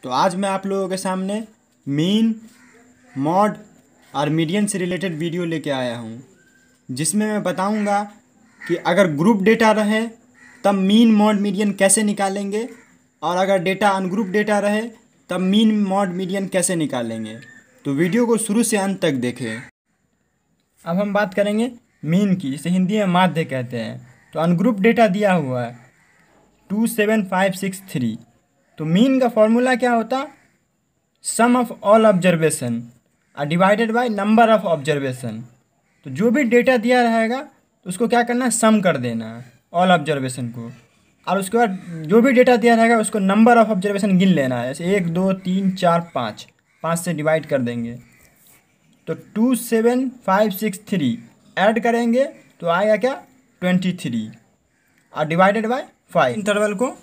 तो आज मैं आप लोगों के सामने मीन, मॉड और मीडियन से रिलेटेड वीडियो लेके आया हूँ, जिसमें मैं बताऊँगा कि अगर ग्रुप डेटा रहे तब मीन, मॉड, मीडियन कैसे निकालेंगे और अगर डेटा अनग्रुप डेटा रहे तब मीन, मॉड, मीडियन कैसे निकालेंगे। तो वीडियो को शुरू से अंत तक देखें। अब हम बात करेंगे मीन की, जिसे हिंदी में माध्य कहते हैं। तो अनग्रुप डेटा दिया हुआ है 27563। तो मीन का फॉर्मूला क्या होता, sum of all observation divided by number of observation. तो जो भी डेटा दिया रहेगा तो उसको क्या करना है, सम कर देना है ऑल ऑब्जर्वेशन को, और उसके बाद जो भी डेटा दिया रहेगा उसको नंबर ऑफ ऑब्जर्वेशन गिन लेना है। जैसे 1 2 3 4 5, 5 से डिवाइड कर देंगे। तो 27563 ऐड करेंगे तो आएगा क्या, 23 और डिवाइडेड बाय 5। इंटरवल को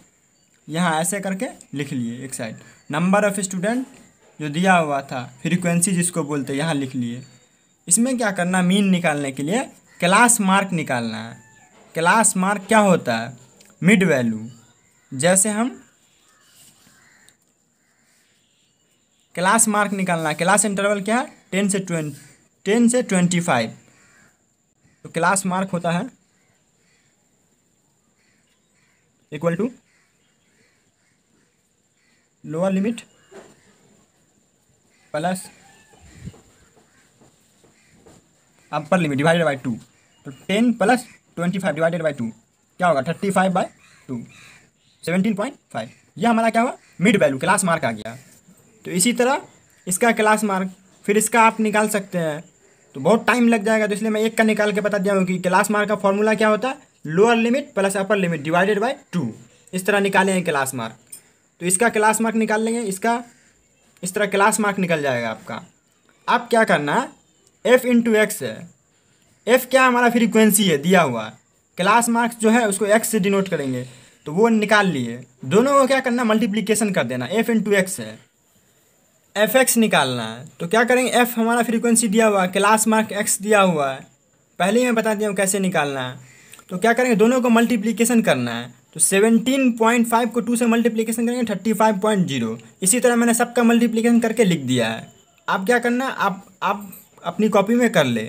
यहाँ ऐसे करके लिख लिए एक साइड। नंबर ऑफ स्टूडेंट जो दिया हुआ था, फ्रीक्वेंसी जिसको बोलते हैं, यहाँ लिख लिए। इसमें क्या करना, मीन निकालने के लिए क्लास मार्क निकालना है। क्लास मार्क क्या होता है, मिड वैल्यू। जैसे हम क्लास मार्क निकालना है, क्लास इंटरवल क्या है, 10 से 25। तो क्लास मार्क होता है equal to lower limit plus upper limit divided by 2। तो 10 प्लस 25 डिवाइडेड बाई 2 क्या होगा, 35/2, 17.5। यह हमारा क्या हुआ, मिड वैल्यू, क्लास मार्क आ गया। तो इसी तरह इसका क्लास मार्क फिर इसका आप निकाल सकते हैं, तो बहुत टाइम लग जाएगा, तो इसलिए मैं एक का निकाल के बता दिया हूँ कि क्लास मार्क का फॉर्मूला क्या होता है, lower limit plus upper limit divided by 2। इस तरह निकाले हैं क्लास मार्क। तो इसका क्लास मार्क निकाल लेंगे, इसका इस तरह क्लास मार्क निकल जाएगा आपका। अब क्या करना है, f इंटू एक्स है। f क्या हमारा फ्रीक्वेंसी है दिया हुआ, क्लास मार्क्स जो है उसको x से डिनोट करेंगे, तो वो निकाल लिए। दोनों को क्या करना, मल्टीप्लिकेशन कर देना। f इंटू एक्स है, fx निकालना है। तो क्या करेंगे, f हमारा फ्रीक्वेंसी दिया हुआ है, क्लास मार्क x दिया हुआ है, पहले ही मैं बता दिया हूँ कैसे निकालना है। तो क्या करेंगे, दोनों को मल्टीप्लिकेशन करना है। तो 17.5 को 2 से मल्टीप्लिकेशन करेंगे 35.0। इसी तरह मैंने सबका मल्टीप्लिकेशन करके लिख दिया है। अब क्या करना, आप अपनी कॉपी में कर ले।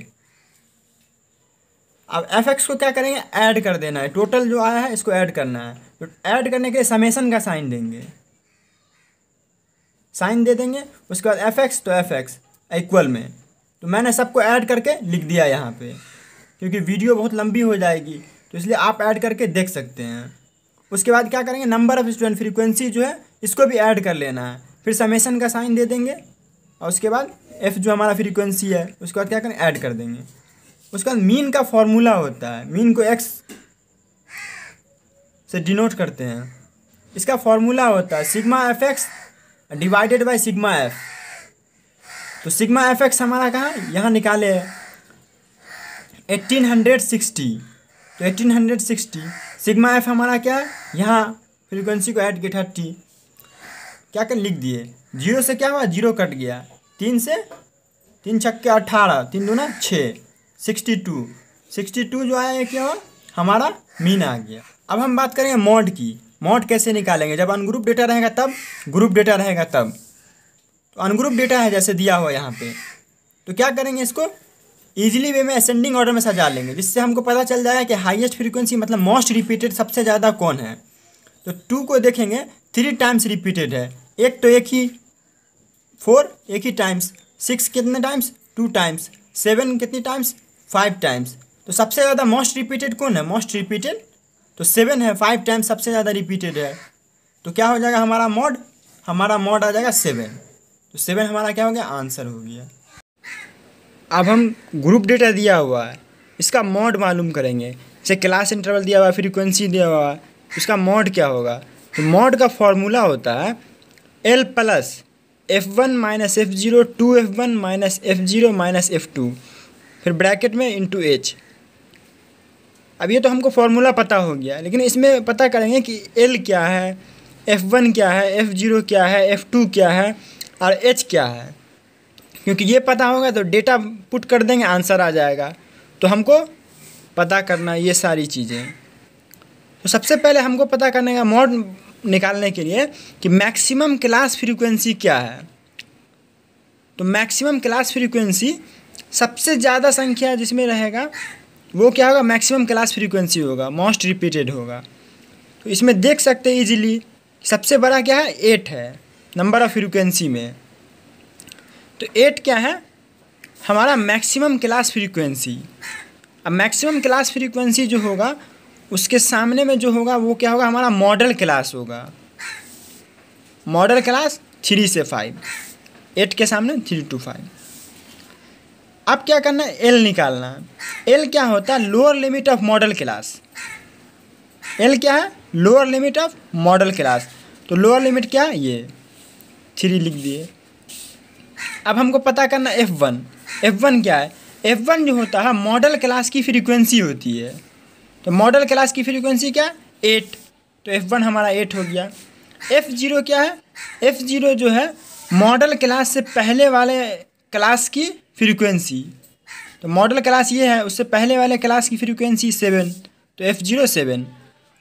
अब fx को क्या करेंगे, ऐड कर देना है। टोटल जो आया है इसको ऐड करना है। तो ऐड करने के लिए समेशन का साइन देंगे, साइन दे देंगे। उसके बाद fx, तो fx इक्वल में, तो मैंने सबको ऐड करके लिख दिया यहाँ पे, क्योंकि वीडियो बहुत लंबी हो जाएगी, तो इसलिए आप ऐड करके देख सकते हैं। उसके बाद क्या करेंगे, नंबर ऑफ स्टूडेंट फ्रीक्वेंसी जो है इसको भी ऐड कर लेना है, फिर समेशन का साइन दे देंगे, और उसके बाद f जो हमारा फ्रीक्वेंसी है उसके बाद क्या करेंगे, ऐड कर देंगे। उसके बाद मीन का फॉर्मूला होता है, मीन को x से डिनोट करते हैं। इसका फॉर्मूला होता है sigma fx divided by sigma f। तो सिग्मा fx हमारा कहाँ, यहाँ निकाले है 1860। तो 1860 सिग्मा f हमारा क्या है, यहाँ फ्रीक्वेंसी को ऐड किया 30, क्या कर लिख दिए। 0 से क्या हुआ, 0 कट गया। 3 से 3 छक्के 18, 3 दूना 6, 62 जो आया है क्या हुआ, हमारा मीन आ गया। अब हम बात करेंगे मॉड की। मॉड कैसे निकालेंगे, जब अनग्रुप डेटा रहेगा तब, ग्रुप डेटा रहेगा तब। तो अनग्रुप डेटा है जैसे दिया हुआ यहाँ पे, तो क्या करेंगे, इसको ईजिली वे में असेंडिंग ऑर्डर में सजा लेंगे, जिससे हमको पता चल जाएगा कि हाईएस्ट फ्रीक्वेंसी मतलब मोस्ट रिपीटेड सबसे ज़्यादा कौन है। तो 2 को देखेंगे 3 टाइम्स रिपीटेड है, एक तो एक ही 4 एक ही टाइम्स, 6 कितने टाइम्स, 2 टाइम्स, 7 कितनी टाइम्स, 5 टाइम्स। तो सबसे ज़्यादा मोस्ट रिपीटेड कौन है, मोस्ट रिपीटेड तो 7 है, 5 टाइम्स सबसे ज़्यादा रिपीटेड है। तो क्या हो जाएगा हमारा मॉड आ जाएगा 7। तो 7 हमारा क्या हो गया, आंसर हो गया। अब हम ग्रुप डेटा दिया हुआ है, इसका मॉड मालूम करेंगे। जैसे क्लास इंटरवल दिया हुआ है, फ्रीक्वेंसी दिया हुआ है, इसका मॉड क्या होगा। तो मॉड का फॉर्मूला होता है L plus F1 minus F0 2F1 minus F0 minus F2, फिर ब्रैकेट में इंटू H। अब ये तो हमको फॉर्मूला पता हो गया, लेकिन इसमें पता करेंगे कि L क्या है, F1 क्या है, F0 क्या है, F2 क्या है और H क्या है। क्योंकि ये पता होगा तो डेटा पुट कर देंगे, आंसर आ जाएगा। तो हमको पता करना ये सारी चीज़ें। तो सबसे पहले हमको पता करने का निकालने के लिए कि मैक्सिमम क्लास फ्रीक्वेंसी क्या है। तो मैक्सिमम क्लास फ्रीक्वेंसी सबसे ज़्यादा संख्या जिसमें रहेगा वो क्या होगा, मैक्सिमम क्लास फ्रीक्वेंसी होगा, मोस्ट रिपीटेड होगा। तो इसमें देख सकते हैं इजीली सबसे बड़ा क्या है, 8 है नंबर ऑफ फ्रीक्वेंसी में। तो 8 क्या है, हमारा मैक्सिमम क्लास फ्रीक्वेंसी। अब मैक्सिमम क्लास फ्रीक्वेंसी जो होगा उसके सामने में जो होगा वो क्या होगा, हमारा मॉडल क्लास होगा। मॉडल क्लास 3 से 5, 8 के सामने 3 to 5। अब क्या करना है, एल निकालना है। एल क्या होता है, lower limit of model class. L क्या है, lower limit of model class. तो लोअर लिमिट क्या है, ये 3 लिख दिए। अब हमको पता करना F1। F1 क्या है, F1 जो होता है मॉडल क्लास की फ्रीक्वेंसी होती है। तो मॉडल क्लास की फ्रीक्वेंसी क्या है, 8। तो F1 हमारा 8 हो गया। F0 क्या है, F0 जो है मॉडल क्लास से पहले वाले क्लास की फ्रीक्वेंसी। तो मॉडल क्लास ये है, उससे पहले वाले क्लास की फ्रीक्वेंसी 7। तो F0 7।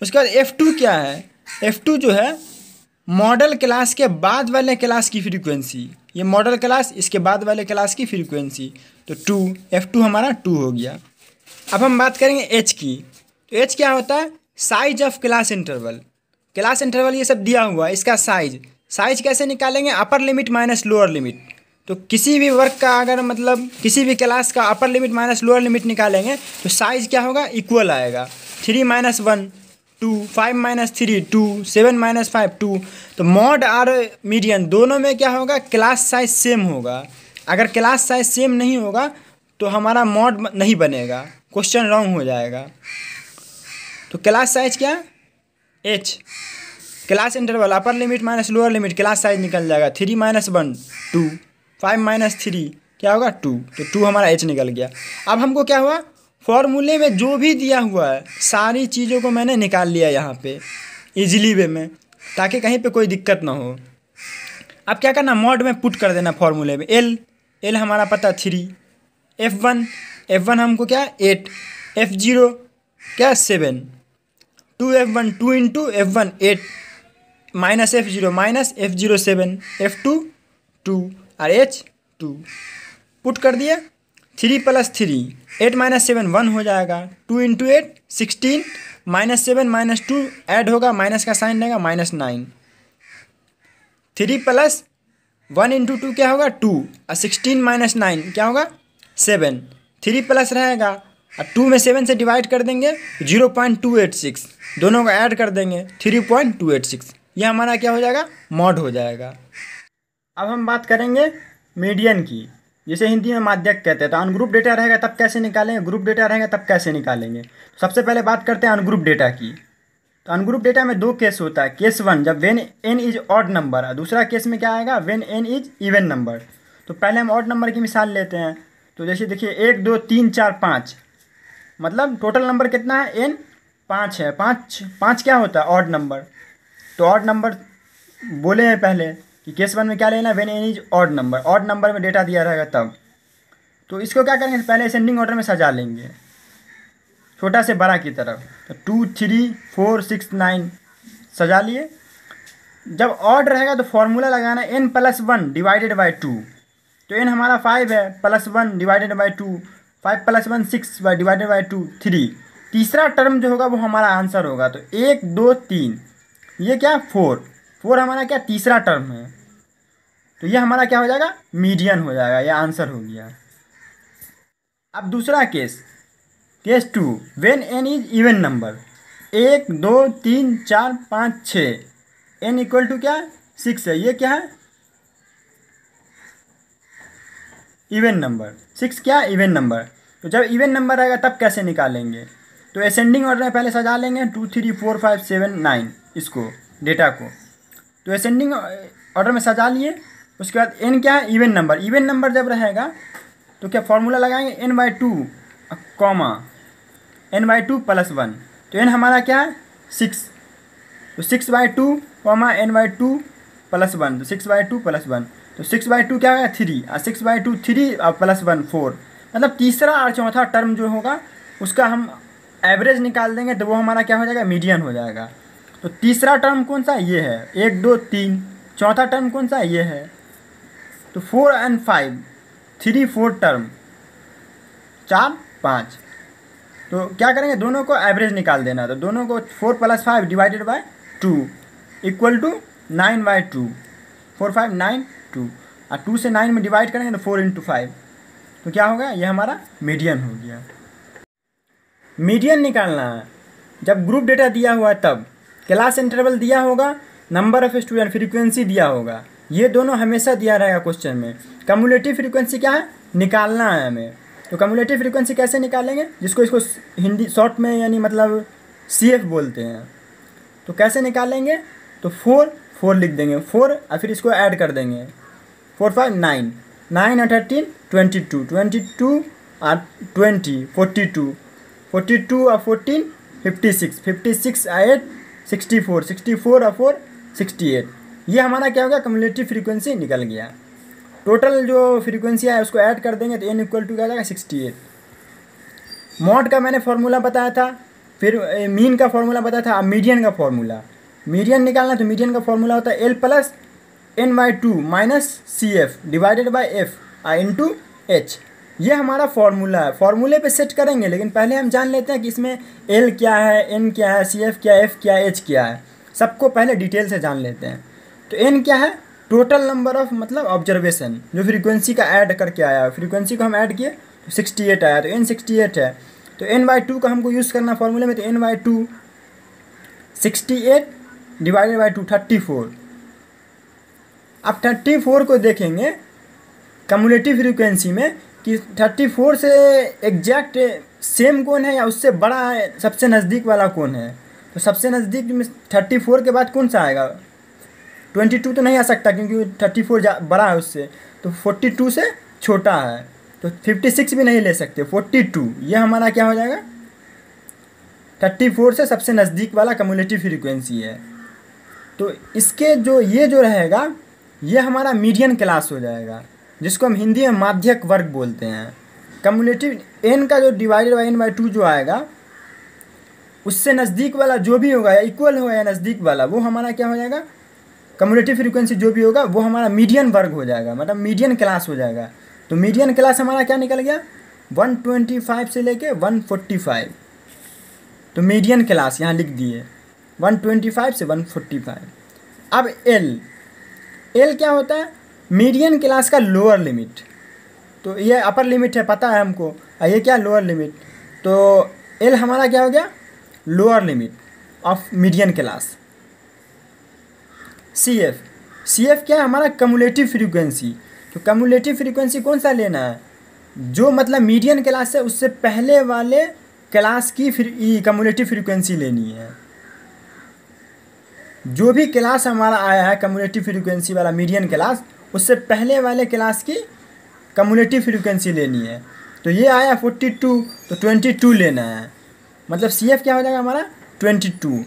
उसके बाद F2 क्या है, F2 जो है मॉडल क्लास के बाद वाले क्लास की फ्रीक्वेंसी। ये मॉडल क्लास, इसके बाद वाले क्लास की फ्रीक्वेंसी। तो 2, F2 हमारा 2 हो गया। अब हम बात करेंगे H की। तो H क्या होता है, size of class interval. Class interval ये सब दिया हुआ है, इसका साइज कैसे निकालेंगे, upper limit minus lower limit. तो किसी भी वर्ग का अगर मतलब किसी भी क्लास का upper limit minus lower limit निकालेंगे तो साइज क्या होगा, इक्वल आएगा। 3 - 1 2, 5 - 3 2, 7 - 5 2। तो मॉड और मीडियन दोनों में क्या होगा, क्लास साइज सेम होगा। अगर क्लास साइज सेम नहीं होगा तो हमारा मॉड नहीं बनेगा, क्वेश्चन रॉन्ग हो जाएगा। तो क्लास साइज क्या, H। Class interval upper limit minus lower limit, class size निकल जाएगा। 3 - 1 2, 5 - 3 क्या होगा 2। तो 2 हमारा H निकल गया। अब हमको क्या हुआ, फॉर्मूले में जो भी दिया हुआ है सारी चीज़ों को मैंने निकाल लिया यहाँ पे इजीली वे में, ताकि कहीं पे कोई दिक्कत ना हो। अब क्या करना, मॉड में पुट कर देना फॉर्मूले में। एल हमारा पता 3। F1 हमको क्या 8, F0 क्या 7, 2F1 2 × F1 8 minus F0 7, F2 2 और H 2 पुट कर दिया। 3 + 3 8 - 7 1 हो जाएगा। 2 × 8 16 -7 - 2 ऐड होगा, माइनस का साइन रहेगा -9। 3 + 1 × 2 क्या होगा 2 और 16 - 9 क्या होगा 7। 3 प्लस रहेगा और 2 में 7 से डिवाइड कर देंगे 0.286, दोनों को ऐड कर देंगे 3.286। ये हमारा क्या हो जाएगा, मॉड हो जाएगा। अब हम बात करेंगे मीडियन की, जिसे हिंदी में माध्यक कहते हैं। तो अनग्रुप डेटा रहेगा तब कैसे निकालेंगे, ग्रुप डेटा रहेगा तब कैसे निकालेंगे। तो सबसे पहले बात करते हैं अनग्रुप डेटा की। तो अनग्रुप डेटा में 2 केस होता है। केस 1 जब when n is odd number, और दूसरा केस में क्या आएगा, when n is even number. तो पहले हम ऑड नंबर की मिसाल लेते हैं। तो जैसे देखिए 1 2 3 4 5, मतलब टोटल नंबर कितना है, n 5 है। 5 क्या होता है, ऑड नंबर। तो ऑड नंबर बोले हैं पहले कि केस 1 में क्या लेना, when n is odd number. Odd number में डेटा दिया रहेगा तब। तो इसको क्या करेंगे, पहले असेंडिंग ऑर्डर में सजा लेंगे, छोटा से बड़ा की तरफ। तो 2 3 4 6 9 सजा लिए। जब ऑड रहेगा तो फॉर्मूला लगाना n + 1 डिवाइडेड बाई 2। तो n हमारा 5 है, +1 डिवाइडेड बाई 2, 5 + 1 6 डिवाइडेड बाई 2 3। तीसरा टर्म जो होगा वो हमारा आंसर होगा। तो 1 2 3 ये क्या 4 हमारा क्या तीसरा टर्म है। तो ये हमारा क्या हो जाएगा, मीडियन हो जाएगा, ये आंसर हो गया। अब दूसरा case 2 when n is even number. 1 2 3 4 5 6, n = क्या 6 है। ये क्या है, इवन नंबर। 6 क्या इवन नंबर। तो जब इवन नंबर आएगा तब कैसे निकालेंगे, तो असेंडिंग ऑर्डर में पहले सजा लेंगे 2 3 4 5 7 9 इसको डेटा को। तो असेंडिंग ऑर्डर में सजा लिए। उसके बाद n क्या है, इवन नंबर। इवन नंबर जब रहेगा तो क्या फॉर्मूला लगाएंगे n/2 कॉमा n/2 + 1। तो n हमारा क्या है 6। तो 6/2 कॉमा n/2 + 1, तो 6/2 + 1। तो 6/2 क्या होगा 3, और 6/2 3 और +1 4। मतलब तीसरा और चौथा टर्म जो होगा उसका हम एवरेज निकाल देंगे तो वो हमारा क्या हो जाएगा, मीडियन हो जाएगा। तो तो तीसरा टर्म कौन सा ये है, 1 2 3। चौथा टर्म कौन सा ये है, तो 4 और 5, 3 4 टर्म, 4 5। तो क्या करेंगे, दोनों को एवरेज निकाल देना। तो दोनों को 4 + 5 डिवाइडेड बाय 2 इक्वल टू 9/2। 4 5 9 2, और 2 से 9 में डिवाइड करेंगे तो 4 × 5, तो क्या होगा, ये हमारा मीडियन हो गया। मीडियन निकालना है जब ग्रुप डेटा दिया हुआ है तब, क्लास इंटरवल दिया होगा, नंबर ऑफ स्टूडेंट, फ्रीक्वेंसी दिया होगा, ये दोनों हमेशा दिया रहेगा क्वेश्चन में। कम्युलेटिव फ्रीक्वेंसी क्या है, निकालना है हमें। तो कम्युलेटिव फ्रीक्वेंसी कैसे निकालेंगे, इसको हिंदी शॉर्ट में यानी मतलब CF बोलते हैं। तो कैसे निकालेंगे, तो 4 लिख देंगे, 4 और फिर इसको ऐड कर देंगे, 4 5 9, 9 और 13 22, 22 और 20 42, 42 और 14 56, 56 और 8 64, 64 और 4 68। ये हमारा क्या हो गया, कम्युलेटिव फ्रीक्वेंसी निकल गया। टोटल जो फ्रीक्वेंसी है उसको ऐड कर देंगे तो n = क्या आ जाएगा, 68। मॉड का मैंने फार्मूला बताया था, फिर मीन का फार्मूला बताया था। अब मीडियन का फार्मूला, मीडियन निकालना तो मीडियन का फार्मूला होता है L + n/2 - CF divided by F into H। ये हमारा फार्मूला है, फार्मूले पे सेट करेंगे, लेकिन पहले हम जान लेते हैं कि इसमें L क्या है, N क्या है, CF क्या है, F क्या है, H क्या है, सबको पहले डिटेल से जान लेते हैं। तो N क्या है, टोटल नंबर ऑफ मतलब ऑब्जर्वेशन, जो फ्रीक्वेंसी का ऐड करके आया, फ्रीक्वेंसी को हम ऐड किए तो 68 आया, तो N 68 है। तो n/2 का हमको यूज़ करना फॉर्मूले में, तो n/2 68 डिवाइडेड बाई 2 34। अब 34 को देखेंगे कम्युलेटिव फ्रीक्वेंसी में कि 34 से एग्जैक्ट सेम कौन है या उससे बड़ा है, सबसे नज़दीक वाला कौन है। तो सबसे नज़दीक में 34 के बाद कौन सा आएगा, 22 तो नहीं आ सकता क्योंकि 34 बड़ा है उससे, तो 42 से छोटा है, तो 56 भी नहीं ले सकते, 42 ये हमारा क्या हो जाएगा, 34 से सबसे नज़दीक वाला कम्युलेटिव फ्रीक्वेंसी है। तो इसके जो ये जो रहेगा ये हमारा मीडियन क्लास हो जाएगा, जिसको हम हिंदी में माध्यक वर्ग बोलते हैं। कम्युलेटिव n का जो डिवाइडेड बाई n/2 जो आएगा उससे नज़दीक वाला जो भी होगा या इक्वल होगा या नज़दीक वाला, वो हमारा क्या हो जाएगा, कम्युलेटिव फ्रीक्वेंसी जो भी होगा वो हमारा मीडियन वर्ग हो जाएगा, मतलब मीडियन क्लास हो जाएगा। तो मीडियन क्लास हमारा क्या निकल गया, 125 से लेके 145। तो मीडियन क्लास यहाँ लिख दिए 125 से 145। अब एल क्या होता है, मीडियन क्लास का लोअर लिमिट। तो ये अपर लिमिट है पता है हमको, ये क्या लोअर लिमिट, तो एल हमारा क्या हो गया, lower limit of median class. CF क्या है, हमारा कम्युलेटिव फ्रीक्वेंसी। तो कम्युलेटिव फ्रीक्वेंसी कौन सा लेना है, जो मतलब मीडियन क्लास है उससे पहले वाले क्लास की कम्युलेटिव फ्रीक्वेंसी लेनी है। जो भी क्लास हमारा आया है कम्युलेटिव फ्रीक्वेंसी वाला मीडियन क्लास, उससे पहले वाले क्लास की कम्युलेटिव फ्रीक्वेंसी लेनी है। तो ये आया 42, तो 22 लेना है, मतलब CF क्या हो जाएगा हमारा 22।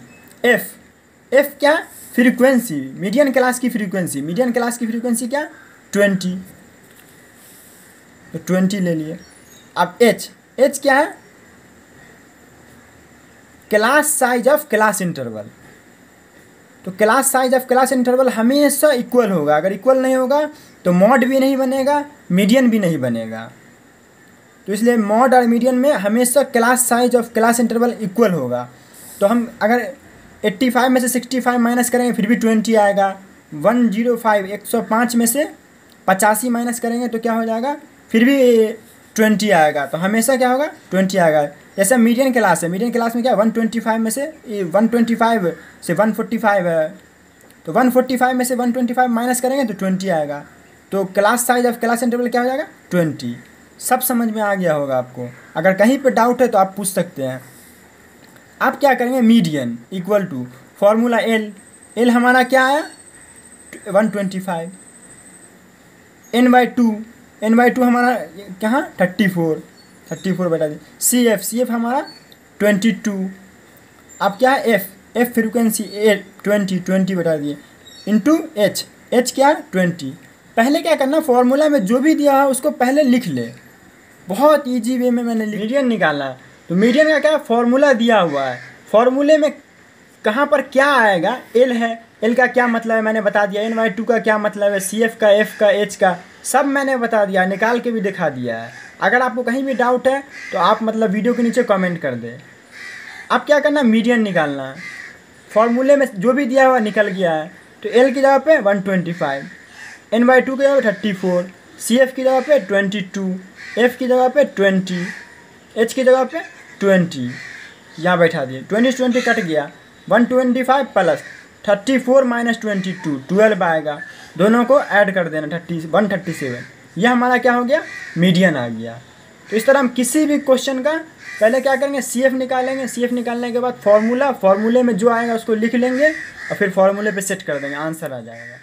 F क्या, फ्रीक्वेंसी, मीडियन क्लास की फ्रीक्वेंसी, मीडियन क्लास की फ्रीक्वेंसी क्या 20, तो 20 ले लिए। अब H क्या है, class size of class interval. तो class size of class interval हमेशा इक्वल होगा, अगर इक्वल नहीं होगा तो मॉड भी नहीं बनेगा, मीडियन भी नहीं बनेगा। तो इसलिए मॉड और मीडियन में हमेशा class size of class interval equal होगा। तो हम अगर 85 में से 65 माइनस करेंगे फिर भी 20 आएगा। 105 105 में से 85 माइनस करेंगे तो क्या हो जाएगा, फिर भी 20 आएगा। तो हमेशा क्या होगा 20 आएगा। जैसे मीडियन क्लास है, मीडियन क्लास में क्या 125 में से 125 से 145 है, तो 145 में से 125 माइनस करेंगे तो 20 आएगा। तो class size of class interval क्या हो जाएगा 20। सब समझ में आ गया होगा आपको, अगर कहीं पे डाउट है तो आप पूछ सकते हैं। आप क्या करेंगे, median equal to formula L हमारा क्या आया 125, n/2 हमारा कहाँ 34 बता दें। CF हमारा 22। अब क्या है F फ्रीक्वेंसी 20 बता दिए इंटू H क्या 20। पहले क्या करना, फॉर्मूला में जो भी दिया है उसको पहले लिख ले, बहुत इजी वे में मैंने मीडियन निकालना है। तो मीडियन का क्या फॉर्मूला दिया हुआ है, फॉर्मूले में कहाँ पर क्या आएगा, एल है, एल का क्या मतलब है मैंने बता दिया, NY2 का क्या मतलब है, CF का, F का, H का, सब मैंने बता दिया, निकाल के भी दिखा दिया है। अगर आपको कहीं भी डाउट है तो आप मतलब वीडियो के नीचे कमेंट कर दें। अब क्या करना, मीडियन निकालना है। फॉर्मूले में जो भी दिया हुआ निकल गया है, तो एल की जगह पे 125, NY2 की जगह पे 34, CF की जगह पे 22, F की जगह पे 20, H की जगह पे 20, यहाँ बैठा दिए, 20 कट गया, 125 प्लस 34 माइनस 22, 12 आएगा, दोनों को ऐड कर देना 137, यह हमारा क्या हो गया, मीडियन आ गया। तो इस तरह हम किसी भी क्वेश्चन का पहले क्या करेंगे, CF निकालेंगे, CF निकालने के बाद फॉर्मूले में जो आएगा उसको लिख लेंगे और फिर फॉर्मूले पे सेट कर देंगे, आंसर आ जाएगा।